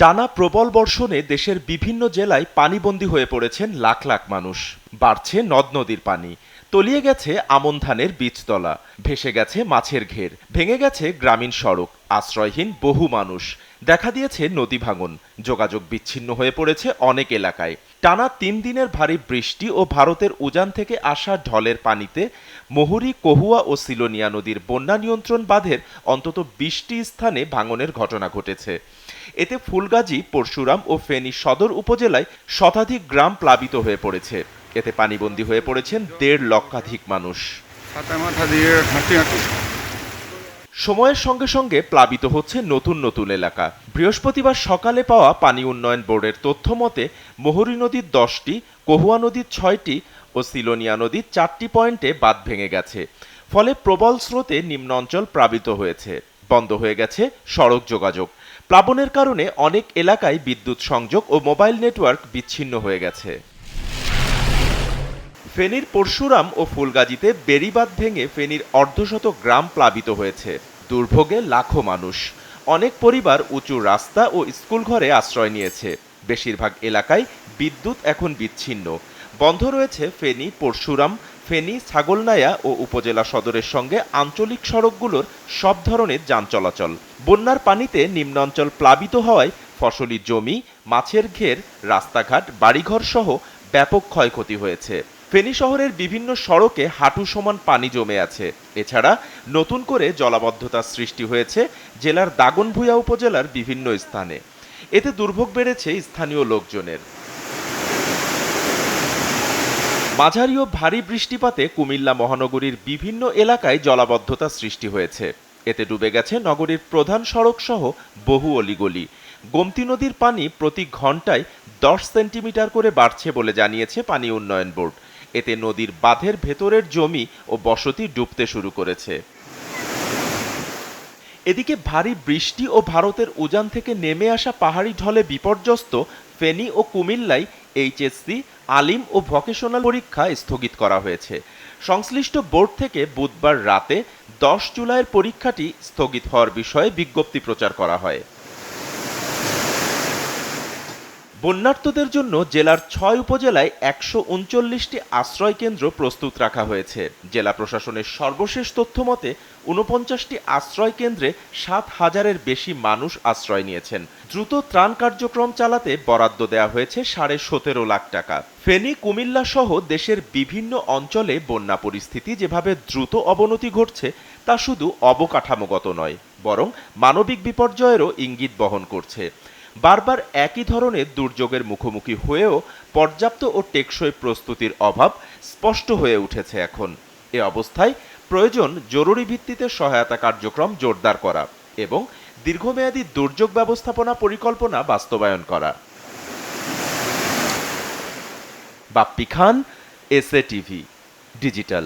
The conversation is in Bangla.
টানা প্রবল বর্ষণে দেশের বিভিন্ন জেলায় পানিবন্দী হয়ে পড়েছেন লাখ লাখ মানুষ। বাড়ছে নদ নদীর পানি, তলিয়ে গেছে আমন ধানের বীজতলা, ভেসে গেছে মাছের ঘের, ভেঙে গেছে গ্রামীণ সড়ক, আশ্রয়হীন বহু মানুষ। দেখা দিয়েছে নদী ভাঙন, যোগাযোগ বিচ্ছিন্ন হয়ে পড়েছে অনেক এলাকায়। টানা ৩ দিনের ভারী বৃষ্টি ও ভারতের উজান থেকে আসা ঢলের পানিতে মুহুরী, কহুয়া ও সিলোনিয়া নদীর বন্যা নিয়ন্ত্রণ বাঁধের অন্তত ২০টি স্থানে ভাঙনের ঘটনা ঘটেছে। এতে ফুলগাজী, পরশুরাম ও ফেনী সদর উপজেলায় শতাধিক গ্রাম প্লাবিত হয়ে পড়েছে। এতে পানিবন্দী হয়ে পড়েছেন ১.৫ লক্ষাধিক মানুষ। সময়ের সঙ্গে সঙ্গে প্লাবিত হচ্ছে নতুন নতুন এলাকা। বৃহস্পতিবার সকালে পাওয়া পানি উন্নয়ন বোর্ডের তথ্য মতে মুহুরী নদীর ১০টি, কহুয়া নদীর ৬টি ও সিলোনিয়া নদীর ৪টি পয়েন্টে বাঁধ ভেঙে গেছে। ফলে প্রবল স্রোতে নিম্ন অঞ্চল প্লাবিত হয়েছে, বন্ধ হয়ে গেছে সড়ক যোগাযোগ। প্লাবনের কারণে অনেক এলাকায় বিদ্যুৎ সংযোগ ও মোবাইল নেটওয়ার্ক বিচ্ছিন্ন হয়ে গেছে। ফেনীর পরশুরাম ও ফুলগাজীতে বেড়িবাঁধ ভেঙে ফেনীর অর্ধশত গ্রাম প্লাবিত হয়েছে। দুর্ভোগে লাখো মানুষ। অনেক পরিবার উঁচু রাস্তা ও স্কুল ঘরে আশ্রয় নিয়েছে। বেশিরভাগ এলাকায় বিদ্যুৎ এখন বিচ্ছিন্ন। বন্ধ রয়েছে ফেনী, পরশুরাম, ফেনী, ছাগলনাইয়া ও উপজেলা সদরের সঙ্গে আঞ্চলিক সড়কগুলোর সব ধরনের যান চলাচল। বন্যার পানিতে নিম্নাঞ্চল প্লাবিত হওয়ায় ফসলি জমি, মাছের ঘের, রাস্তাঘাট, বাড়িঘর সহ ব্যাপক ক্ষয়ক্ষতি হয়েছে। ফেনী শহরের বিভিন্ন সড়কে হাঁটু সমান পানি জমে আছে। এছাড়া নতুন করে জলাবদ্ধতার সৃষ্টি হয়েছে জেলার দাগনভূঞা উপজেলার বিভিন্ন স্থানে। এতে দুর্ভোগ বেড়েছে স্থানীয় লোকজনের। মাঝারি ও ভারী বৃষ্টিপাতে কুমিল্লা মহানগরীর বিভিন্ন এলাকায় জলাবদ্ধতা সৃষ্টি হয়েছে। এতে ডুবে গেছে নগরীর প্রধান সড়ক সহ বহু অলিগলি। গোমতী নদীর পানি প্রতি ঘন্টায় 10 সেন্টিমিটার করে বাড়ছে বলে জানিয়েছে পানি উন্নয়ন বোর্ড। এতে নদীর বাঁধের ভেতরের জমি ও বসতি ডুবতে শুরু করেছে। এদিকে ভারী বৃষ্টি ও ভারতের উজান থেকে নেমে আসা পাহাড়ি ঢলে বিপর্যস্ত ফেনী ও কুমিল্লায় এইচএসসি, আলিম ও ভোকেশনাল পরীক্ষা স্থগিত করা হয়েছে। সংশ্লিষ্ট বোর্ড থেকে বুধবার রাতে 10 জুলাইয়ের পরীক্ষাটি স্থগিত হওয়ার বিষয়ে বিজ্ঞপ্তি প্রচার করা হয়। বন্যার্তদের জন্য জেলার ৬ উপজেলায় ১৩৯টি আশ্রয় কেন্দ্র প্রস্তুত রাখা হয়েছে। জেলা প্রশাসনের সর্বশেষ তথ্য মতে ৪৯টি আশ্রয় কেন্দ্রে ৭,০০০-এর বেশি মানুষ আশ্রয় নিয়েছেন। দ্রুত ত্রাণ কার্যক্রম চালাতে বরাদ্দ দেওয়া হয়েছে ১৭.৫ লাখ টাকা। ফেনী, কুমিল্লা সহ দেশের বিভিন্ন অঞ্চলে বন্যা পরিস্থিতি যেভাবে দ্রুত অবনতি ঘটছে তা শুধু অবকাঠামোগত নয়, বরং মানবিক বিপর্যয়েরও ইঙ্গিত বহন করছে। বারবার একই ধরনের দুর্যোগের মুখোমুখি হয়েও পর্যাপ্ত ও টেকসই প্রস্তুতির অভাব স্পষ্ট হয়ে উঠেছে এখন। এ অবস্থায় প্রয়োজন জরুরি ভিত্তিতে সহায়তা কার্যক্রম জোরদার করা এবং দীর্ঘমেয়াদী দুর্যোগ ব্যবস্থাপনা পরিকল্পনা বাস্তবায়ন করা। বাপ্পি খান, এসএ টিভি ডিজিটাল।